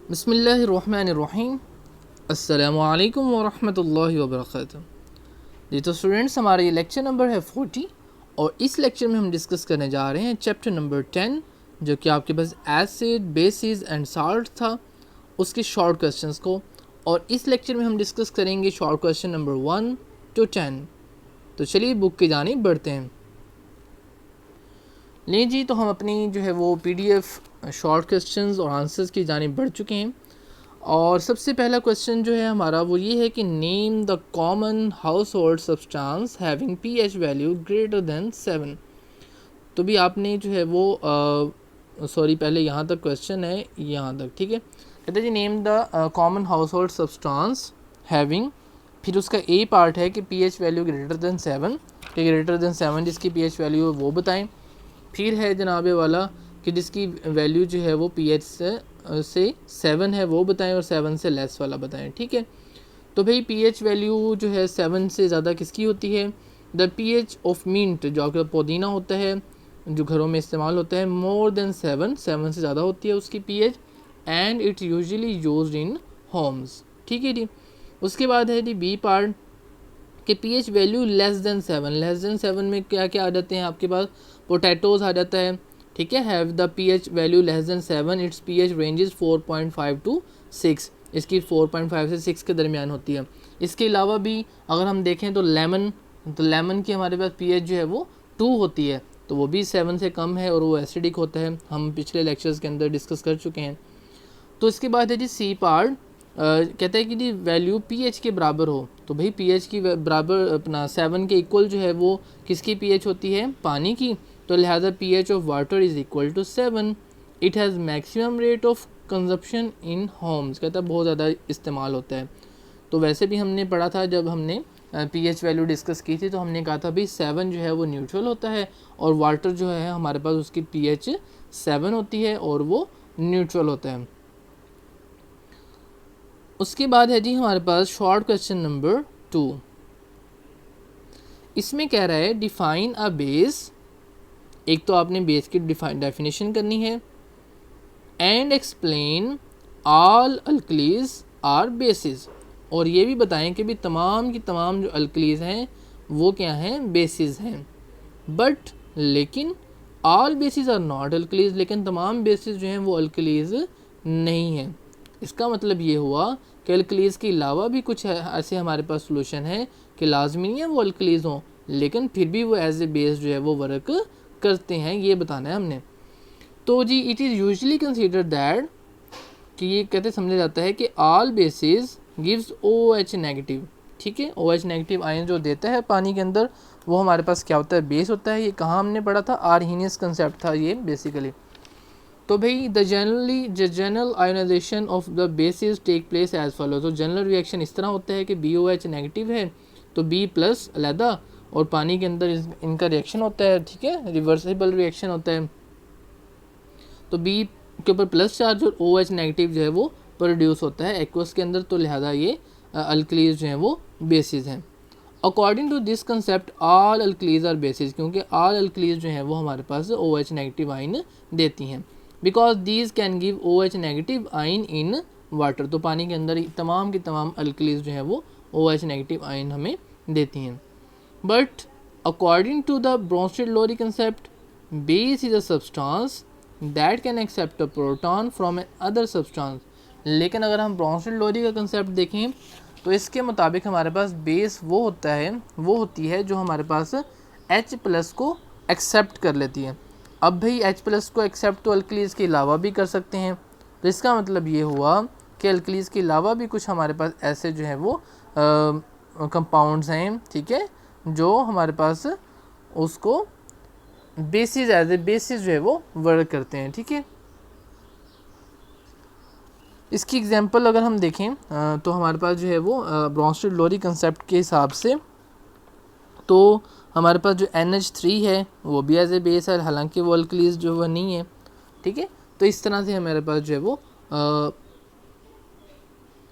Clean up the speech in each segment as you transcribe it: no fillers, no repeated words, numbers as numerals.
बिस्मिल्लाहिर्रहमानिर्रहीम। अस्सलामु अलैकुम वरहमतुल्लाहि वबरकातुहू। जी तो स्टूडेंट्स, हमारा ये लेक्चर नंबर है 40 और इस लेक्चर में हम डिस्कस करने जा रहे हैं चैप्टर नंबर 10, जो कि आपके पास एसिड, बेसिस एंड साल्ट था, उसके शॉर्ट क्वेश्चंस को। और इस लेक्चर में हम डिस्कस करेंगे शॉर्ट क्वेश्चन नंबर 1 to 10। तो चलिए बुक की जानिब बढ़ते हैं। ले जी, तो हम अपनी जो है वो PDF शॉर्ट क्वेश्चंस और आंसर्स की जानिब बढ़ चुके हैं। और सबसे पहला क्वेश्चन जो है हमारा वो ये है कि name the common household substance having pH value greater than 7। तो भी आपने जो है वो सॉरी, पहले यहाँ तक क्वेश्चन है, यहाँ तक ठीक है। कहते हैं जी name the common household substance having, फिर उसका ए पार्ट है कि pH वैल्यू ग्रेटर देन 7, कि ग्रेटर देन 7 जिसकी pH वैल्यू है वो बताएं। फिर है जनाबे वाला कि जिसकी वैल्यू जो है वो pH से 7 है वो बताएं, और 7 से लेस वाला बताएं। ठीक है, तो भाई pH वैल्यू जो है 7 से ज़्यादा किसकी होती है? द pH ऑफ मिंट, जो आपका पुदीना होता है जो घरों में इस्तेमाल होता है, मोर देन 7 से ज़्यादा होती है उसकी pH, and it's usually used in Holmes. ठीक है जी। उसके बाद है जी बी पार्ट कि pH वैल्यू लेस देन 7 में क्या क्या आ जाते हैं आपके पास? पोटैटोज़ आ जाता है। ठीक है, have the pH value less than 7, it's pH ranges 4.5 to 6, इसकी 4.5 से 6 के दरमियान होती है। इसके अलावा भी अगर हम देखें तो लेमन की हमारे पास pH जो है वो 2 होती है, तो वो भी 7 से कम है और वो एसिडिक होता है, हम पिछले लेक्चर्स के अंदर डिस्कस कर चुके हैं। तो इसके बाद है जी सी पार्ट, कहता है कि जी वैल्यू pH के बराबर हो। तो भाई pH की बराबर अपना 7 के इक्वल जो है वो किसकी pH होती है? पानी की। तो लिहाजा pH of water is equal to 7। It has maximum rate of consumption in homes, कहता है बहुत ज़्यादा इस्तेमाल होता है। तो वैसे भी हमने पढ़ा था जब हमने pH वैल्यू डिस्कस की थी, तो हमने कहा था भाई 7 जो है वो न्यूट्रल होता है और वाटर जो है हमारे पास उसकी pH 7 होती है और वो न्यूट्रल होता है। उसके बाद है जी हमारे पास शॉर्ट क्वेश्चन नंबर 2। इसमें कह रहा है डिफाइन अ बेस। एक तो आपने बेस की डेफिनेशन करनी है, and explain all alkalis are bases, और ये भी बताएं कि भी तमाम की तमाम जो अल्कलीज हैं वो क्या हैं? बेसिस हैं। बट लेकिन all bases are not alkalis, लेकिन तमाम बेसिस जो हैं वो अल्कलीज नहीं हैं। इसका मतलब ये हुआ कि अल्कलीज के अलावा भी कुछ ऐसे हमारे पास सोल्यूशन है कि लाजमी नहीं है वो अल्कलीज हों, लेकिन फिर भी वो एज ए बेस जो है वो वर्क करते हैं, ये बताना है हमने। तो जी it is usually consider that, कि ये कहते समझा जाता है कि all bases gives OH negative. ठीक है, OH नेगेटिव आयन जो देता है पानी के अंदर वो हमारे पास क्या होता है? बेस होता है। ये कहाँ हमने पढ़ा था? आर्हीनियस कंसेप्ट था ये बेसिकली। तो भाई the general ionisation of the bases take place as follow. तो जनरल रिएक्शन इस तरह होता है कि BOH नेगेटिव है तो B+ अलहदा, और पानी के अंदर इनका रिएक्शन होता है। ठीक है, रिवर्सिबल रिएक्शन होता है। तो B के ऊपर प्लस चार्ज और OH नेगेटिव जो है वो प्रोड्यूस होता है एक्वस के अंदर, तो लिहाजा ये अल्कलीज जो हैं वो बेसिस हैं। According to this concept all alkalis are bases, क्योंकि ऑल अल्कलीज जो हैं वो हमारे पास OH नेगेटिव आइन देती हैं, because these can give OH negative ion in water. तो पानी के अंदर तमाम की तमाम अल्कलीज जो हैं वो OH नेगेटिव आइन हमें देती हैं। But according to the Bronsted Lowry concept, base is a substance that can accept a proton from a other substance. लेकिन अगर हम ब्रोंस्टेड-लोरी का कंसेप्ट देखें तो इसके मुताबिक हमारे पास बेस वो होती है जो हमारे पास H+ को एक्सेप्ट कर लेती है। अब भाई H+ को एक्सेप्ट तो अल्कलीज के अलावा भी कर सकते हैं, तो इसका मतलब ये हुआ कि अल्कलीज के अलावा भी कुछ हमारे पास ऐसे जो हैं वो कंपाउंड्स हैं, ठीक है, जो हमारे पास उसको बेसिस एज ए बेसिस जो है वो वर्क करते हैं। ठीक है, इसकी एग्जांपल अगर हम देखें तो हमारे पास जो है वो ब्रोंस्टेड-लोरी कंसेप्ट के हिसाब से तो हमारे पास जो NH3 है वो भी एज ए बेस है, हालांकि वो अल्कलीज जो वो नहीं है। ठीक है, तो इस तरह से हमारे पास जो है वो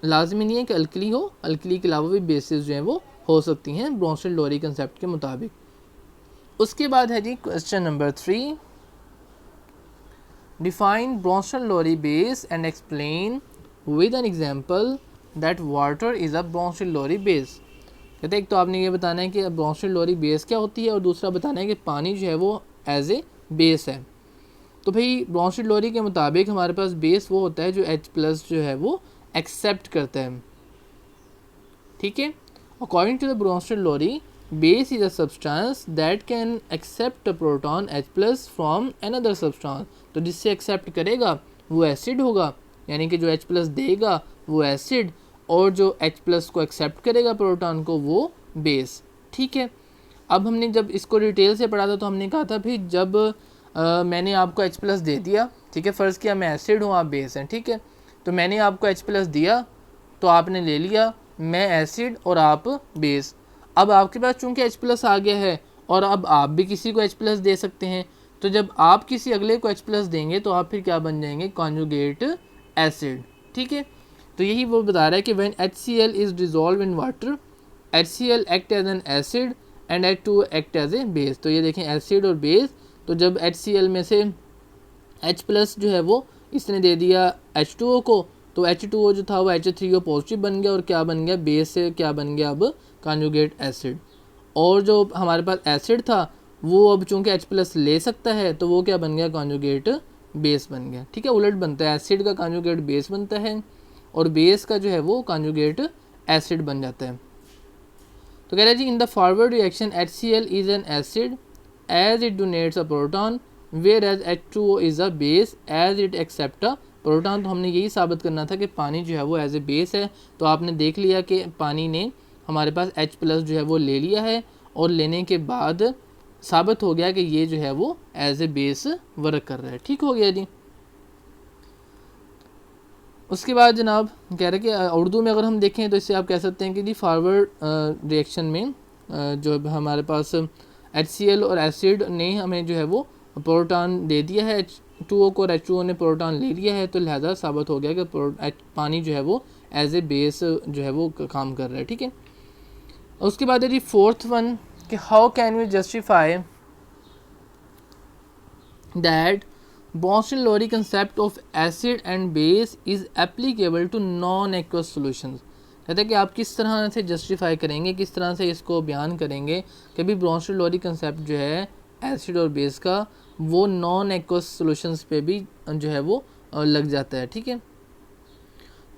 लाजमी नहीं है कि अल्कली हो, अल्कली के अलावा भी बेसिस जो हैं वो हो सकती हैं ब्रोंस्टेड-लोरी कंसेप्ट के मुताबिक। उसके बाद है जी question number 3, define Bronsted Lowry base and explain with an example that water is a Bronsted Lowry base. कहते हैं एक तो आपने ये बताना है कि ब्रोंसिलोरी बेस क्या होती है और दूसरा बताना है कि पानी जो है वो एज ए बेस है। तो भाई ब्रोंसिलोरी के मुताबिक हमारे पास बेस वो होता है जो H+ जो है वो एक्सेप्ट करता है, ठीक है। According to the Bronsted Lowry base is a substance that can accept a proton H+ from another substance. तो जिससे एक्सेप्ट करेगा वो एसिड होगा, यानी कि जो H+ देगा वो एसिड और जो H+ को एक्सेप्ट करेगा प्रोटॉन को वो बेस, ठीक है। अब हमने जब इसको डिटेल से पढ़ा था तो हमने कहा था भाई जब मैंने आपको H+ दे दिया, ठीक है, फ़र्ज़ किया मैं एसिड हूँ आप बेस हैं, ठीक है, तो मैंने आपको H+ दिया तो आपने ले लिया, मैं एसिड और आप बेस। अब आपके पास चूंकि H+ आ गया है और अब आप भी किसी को H+ दे सकते हैं, तो जब आप किसी अगले को H+ देंगे तो आप फिर क्या बन जाएंगे, कॉन्जुगेट एसिड, ठीक है। तो यही वो बता रहा है कि when HCl is dissolve in water, HCl act as an acid and H2O act as a base. तो ये देखें एसिड और बेस, तो जब HCl में से H+ जो है वो इसने दे दिया H2O को, तो H2O जो था वो H3O पॉजिटिव बन गया और क्या बन गया, बेस से क्या बन गया अब कॉन्जुगेट एसिड। और जो हमारे पास एसिड था वो अब चूंकि H+ ले सकता है तो वो क्या बन गया, कॉन्जुगेट बेस बन गया, ठीक है। उलट बनता है, एसिड का कॉन्जुगेट बेस बनता है और बेस का जो है वो कॉन्जुगेट एसिड बन जाता है। तो कह रहा है जी in the forward reaction HCl is an acid as it donates a proton whereas H2O is a base as it accept a proton. तो हमने यही साबित करना था कि पानी जो है वो एज ए बेस है। तो आपने देख लिया कि पानी ने हमारे पास H+ जो है वो ले लिया है और लेने के बाद साबित हो गया कि ये जो है वो एज ए बेस वर्क कर रहा है, ठीक हो गया जी। उसके बाद जनाब कह रहे हैं कि उर्दू में अगर हम देखें तो इससे आप कह सकते हैं कि जी फॉरवर्ड रिएक्शन में जो हमारे पास HCl और एसिड ने हमें जो है वो प्रोटॉन दे दिया है H2O को और H2O ने प्रोटॉन ले लिया है, तो लिहाजा साबित हो गया कि पानी जो है वो एज ए बेस जो है वो काम कर रहा है, ठीक है। उसके बाद है जी फोर्थ वन कि how can we justify that Bronsted Lowry concept of acid and base is applicable to non aqueous solutions. कहते हैं कि आप किस तरह से जस्टिफाई करेंगे, किस तरह से इसको बयान करेंगे कि भी ब्रोंसिलोरी कंसेप्ट जो है एसिड और बेस का वो नॉन एक्वस सॉल्यूशंस पे भी जो है वो लग जाता है, ठीक है।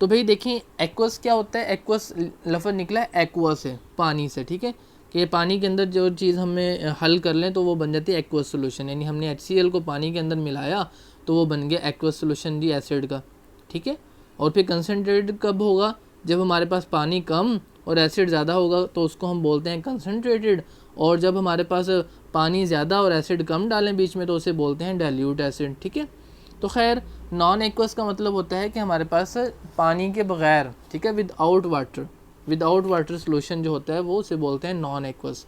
तो भाई देखिए एक्वस क्या होता है, एक्वस लफ्ज़ निकला है एक्वा से, पानी से, ठीक है, कि पानी के अंदर जो चीज़ हमें हल कर लें तो वो बन जाती है एक्वस सॉल्यूशन, यानी हमने HCl को पानी के अंदर मिलाया तो वो बन गया एक्वस सॉल्यूशन जी एसिड का, ठीक है। और फिर कंसनट्रेटेड कब होगा, जब हमारे पास पानी कम और एसिड ज़्यादा होगा तो उसको हम बोलते हैं कंसनट्रेटेड, और जब हमारे पास पानी ज़्यादा और एसिड कम डालें बीच में तो उसे बोलते हैं डाइल्यूट एसिड, ठीक है। तो खैर नॉन एक्वस का मतलब होता है कि हमारे पास पानी के बगैर, ठीक है, विदाउट वाटर सोल्यूशन जो होता है वो उसे बोलते हैं नॉन एक्वस।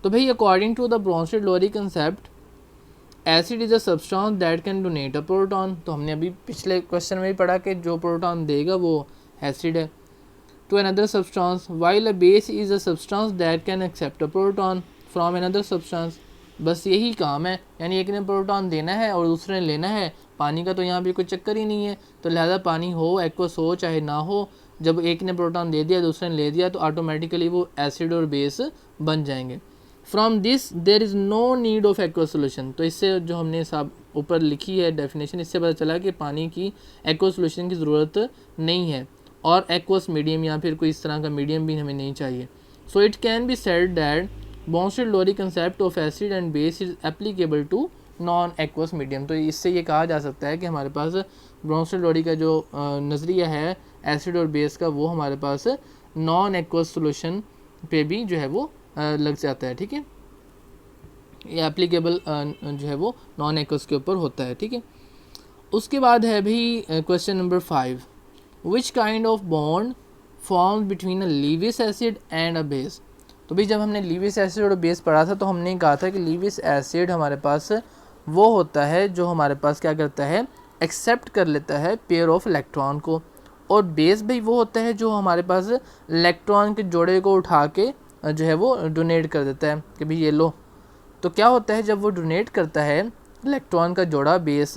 तो भाई according to the Bronsted Lowry concept acid is a substance that can donate a proton. तो हमने अभी पिछले क्वेश्चन में भी पढ़ा कि जो प्रोटॉन देगा वो एसिड है। To another substance while a base is a substance that can accept a proton from another substance. बस यही काम है, यानी एक ने प्रोटॉन देना है और दूसरे ने लेना है। पानी का तो यहाँ भी कोई चक्कर ही नहीं है, तो लिहाजा पानी हो एक्वस हो चाहे ना हो, जब एक ने प्रोटॉन दे दिया दूसरे ने ले दिया तो ऑटोमेटिकली वो एसिड और बेस बन जाएंगे। From this there is no need of aqueous solution. तो इससे जो हमने साब ऊपर लिखी है डेफिनेशन, इससे पता चला कि पानी की एक्वस सोल्यूशन की ज़रूरत नहीं है और एक्वस मीडियम या फिर कोई इस तरह का मीडियम भी हमें नहीं चाहिए। So it can be said that Bronsted Lowry concept of acid and base is applicable to non aqueous medium. तो इससे ये कहा जा सकता है कि हमारे पास ब्रोंसिलोरी का जो नज़रिया है एसिड और बेस का वो हमारे पास नॉन एक्वस सोल्यूशन पे भी जो है वो लग जाता है, ठीक है। ये एप्लीकेबल जो है वो नॉन एक्वस के ऊपर होता है, ठीक है। उसके बाद है भी question number 5, which kind of bond form between a Lewis acid and a base. तो भाई जब हमने लीविस एसिड और बेस पढ़ा था तो हमने कहा था कि लीविस एसिड हमारे पास वो होता है जो हमारे पास क्या करता है, एक्सेप्ट कर लेता है पेयर ऑफ इलेक्ट्रॉन को, और बेस भाई वो होता है जो हमारे पास इलेक्ट्रॉन के जोड़े को उठा के जो है वो डोनेट कर देता है कि भाई ये लो। तो क्या होता है जब वो डोनेट करता है इलेक्ट्रॉन का जोड़ा बेस,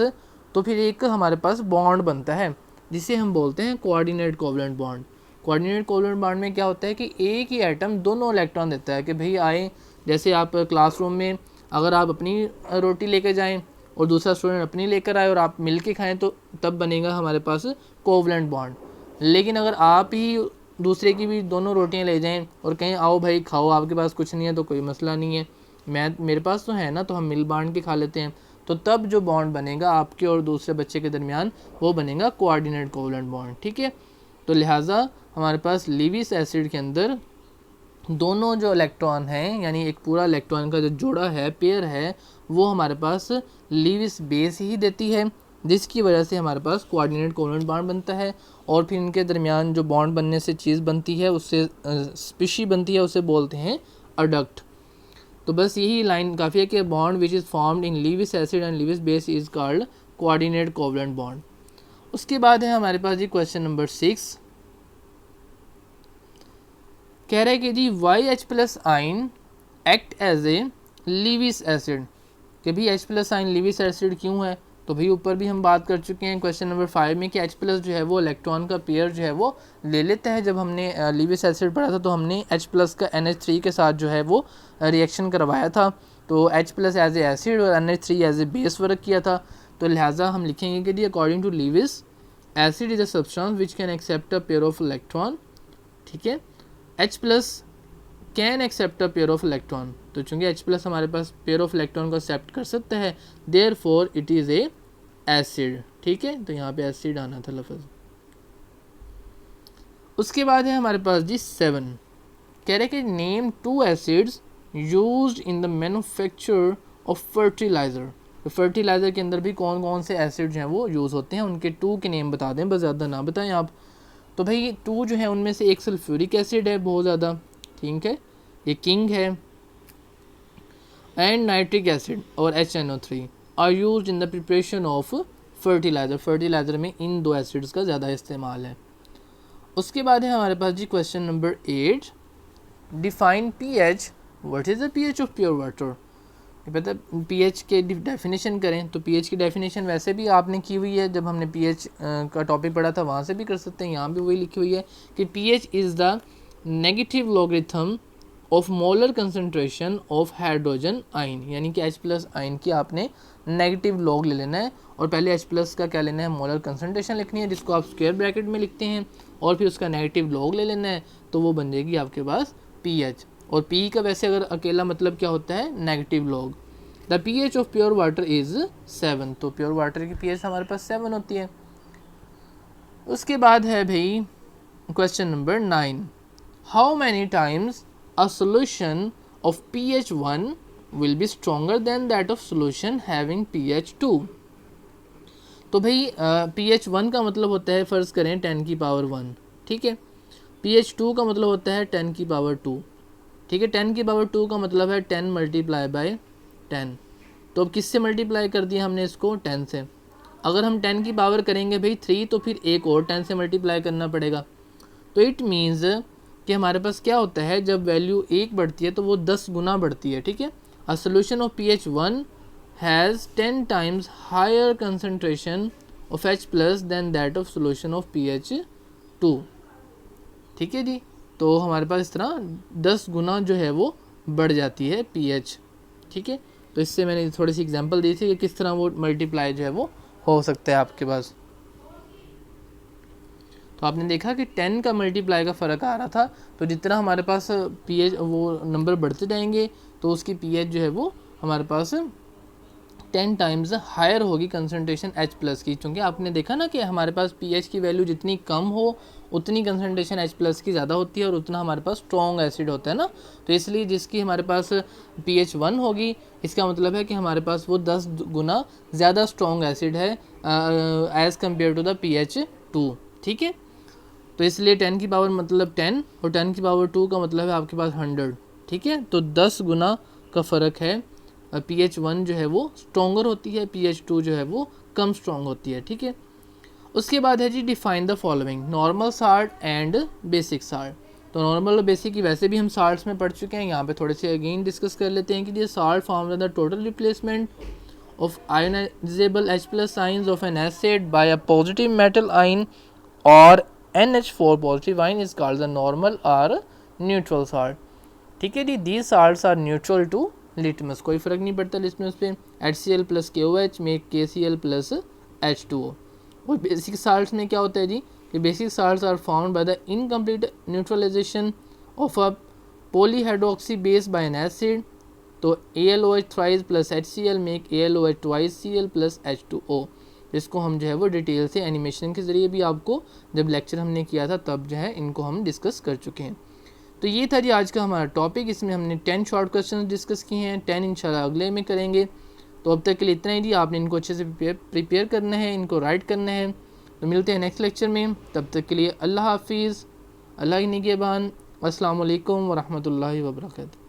तो फिर एक हमारे पास बॉन्ड बनता है। जिसे हम बोलते हैं coordinate covalent bond. Coordinate covalent bond में क्या होता है कि एक ही एटम दोनों इलेक्ट्रॉन देता है कि भाई आए, जैसे आप क्लासरूम में अगर आप अपनी रोटी लेकर जाएं और दूसरा स्टूडेंट अपनी लेकर आए और आप मिल के खाएँ तो तब बनेगा हमारे पास कोवलेंट बॉन्ड। लेकिन अगर आप ही दूसरे की भी दोनों रोटियां ले जाएं और कहें आओ भाई खाओ, आपके पास कुछ नहीं है तो कोई मसला नहीं है, मेरे पास तो है ना, तो हम मिल बांट के खा लेते हैं, तो तब जो बॉन्ड बनेगा आपके और दूसरे बच्चे के दरमियान वो बनेगा कोऑर्डिनेट कोवलेंट बॉन्ड। ठीक है, तो लिहाजा हमारे पास लीविस एसिड के अंदर दोनों जो इलेक्ट्रॉन हैं, यानी एक पूरा इलेक्ट्रॉन का जो जोड़ा है, पेयर है, वो हमारे पास लीविस बेस ही देती है, जिसकी वजह से हमारे पास कोऑर्डिनेट कोवलेंट बॉन्ड बनता है। और फिर इनके दरमियान जो बॉन्ड बनने से चीज़ बनती है, उससे स्पीशी बनती है, उसे बोलते हैं अडक्ट। तो बस यही लाइन काफ़ी है कि bond which is formed in Lewis acid and Lewis base is called coordinate covalent bond. उसके बाद है हमारे पास जी क्वेश्चन नंबर 6, कह रहा है कि जी why H plus ion act as a Lewis acid, कि भाई H plus ion Lewis acid क्यों है, तो भाई ऊपर भी हम बात कर चुके हैं क्वेश्चन नंबर 5 में कि एच प्लस जो है वो इलेक्ट्रॉन का पेयर जो है वो ले लेता है। जब हमने लीविस एसिड पढ़ा था तो हमने एच प्लस का NH3 के साथ जो है वो रिएक्शन करवाया था, तो H plus as a acid और NH3 as a base work किया था। तो लिहाजा हम लिखेंगे कि the according to Lewis acid is a substance which can accept a pair of electron. ठीक है, H plus can accept a pair of electron, तो चूंकि H प्लस हमारे पास पेयर ऑफ इलेक्ट्रॉन को एक्सेप्ट कर सकता है, therefore it is a acid. ठीक है, तो यहाँ पे एसिड आना था लफ्ज़। उसके बाद है हमारे पास जी 7, कह रहे कि name 2 acids used in the manufacture of fertiliser. तो फर्टिलाइज़र के अंदर भी कौन कौन से एसिड जो हैं वो यूज़ होते हैं, उनके 2 के नेम बता दें, बस ज़्यादा ना बताएं आप। तो भाई 2 जो है उनमें से एक सल्फ्यूरिक एसिड है बहुत ज़्यादा, ठीक है, ये किंग है, एंड नाइट्रिक एसिड और HNO3 are used in the preparation of fertiliser. Fertiliser में इन 2 एसिड्स का ज़्यादा इस्तेमाल है। उसके बाद है हमारे पास जी question number 8, define pH, what is the pH of pure water. पता pH के डेफिनेशन करें तो pH की डेफिनेशन वैसे भी आपने की हुई है, जब हमने pH का टॉपिक पढ़ा था वहाँ से भी कर सकते हैं, यहाँ भी वही लिखी हुई है कि pH is the negative logarithm of molar concentration of hydrogen आइन, यानी कि H प्लस आइन की आपने नेगेटिव लॉग ले लेना है और पहले H प्लस का क्या लेना है, मोलर कंसनट्रेशन लिखनी है, जिसको आप स्क्वायर ब्रैकेट में लिखते हैं, और फिर उसका नेगेटिव लॉग ले लेना है, तो वो बन जाएगी आपके पास pH। और P का वैसे अगर अकेला मतलब क्या होता है, negative log. The pH of pure water is 7, तो प्योर वाटर की pH हमारे पास 7 होती है। उसके बाद है भाई question number 9, how many times a solution of pH 1 will be stronger than that of solution having pH 2। तो भाई pH 1 का मतलब होता है, फ़र्ज़ करें 10 की पावर 1, ठीक है, pH 2 का मतलब होता है 10 की पावर 2, ठीक है, 10 की पावर 2 का मतलब है 10 मल्टीप्लाई बाय 10। तो अब किससे मल्टीप्लाई कर दिया हमने इसको, 10 से। अगर हम 10 की पावर करेंगे भाई 3, तो फिर एक और 10 से मल्टीप्लाई करना पड़ेगा। तो इट मीन्स कि हमारे पास क्या होता है, जब वैल्यू 1 बढ़ती है तो वो 10 गुना बढ़ती है। ठीक है, a solution of pH 1 has 10 times higher concentration of H plus than that of solution of pH 2। ठीक है जी, तो हमारे पास इस तरह 10 गुना जो है वो बढ़ जाती है pH। ठीक है, तो इससे मैंने थोड़ी सी एग्जांपल दी थी कि किस तरह वो मल्टीप्लाई जो है वो हो सकता है आपके पास। तो आपने देखा कि 10 का मल्टीप्लाई का फ़र्क आ रहा था, तो जितना हमारे पास pH वो नंबर बढ़ते जाएंगे तो उसकी pH जो है वो हमारे पास 10 टाइम्स हायर होगी कंसनट्रेशन H प्लस की, क्योंकि आपने देखा ना कि हमारे पास pH की वैल्यू जितनी कम हो उतनी कंसनट्रेशन H प्लस की ज़्यादा होती है और उतना हमारे पास स्ट्रॉन्ग एसिड होता है ना। तो इसलिए जिसकी हमारे पास pH 1 होगी, इसका मतलब है कि हमारे पास वो 10 गुना ज़्यादा स्ट्रॉन्ग एसिड है as compare to the pH 2। ठीक है, तो इसलिए 10 की पावर मतलब 10 और 10 की पावर 2 का मतलब है आपके पास 100। ठीक है, तो 10 गुना का फ़र्क है। pH 1 जो है वो स्ट्रॉन्गर होती है, pH 2 जो है वो कम स्ट्रॉन्ग होती है। ठीक है, उसके बाद है जी define the following, normal salt and basic salt. तो नॉर्मल और बेसिक की वैसे भी हम साल्ट्स में पढ़ चुके हैं, यहाँ पे थोड़े से अगेन डिस्कस कर लेते हैं कि ये salt form the total replacement of ionizable H plus ions of an acid by a positive metal ion or NH4 positive ion is called the normal or neutral salt. ठीक है जी, these salts are neutral to litmus, कोई फ़र्क नहीं पड़ता litmus पे. HCl plus KOH make KCl plus H2O. और basic salts में क्या होता है जी, ये basic salts are found by the incomplete neutralisation of a polyhydroxy base by an acid. तो AlOH thrice plus HCl make AlOH twice Cl plus H2O. इसको हम जो है वो डिटेल से एनिमेशन के ज़रिए भी आपको जब लेक्चर हमने किया था तब जो है इनको हम डिस्कस कर चुके हैं. तो ये था जी आज का हमारा टॉपिक. इसमें हमने 10 शॉर्ट क्वेश्चन डिस्कस किए हैं, 10 इंशाल्लाह अगले में करेंगे. तो अब तक के लिए इतना ही जी. आपने इनको अच्छे से प्रिपेयर करना है, इनको राइट करना है. तो मिलते हैं नेक्स्ट लेक्चर में. तब तक के लिए अल्लाह हाफिज़, अल्लाह की निगहबान. अस्सलाम वालेकुम व रहमतुल्लाहि व बरकातहू.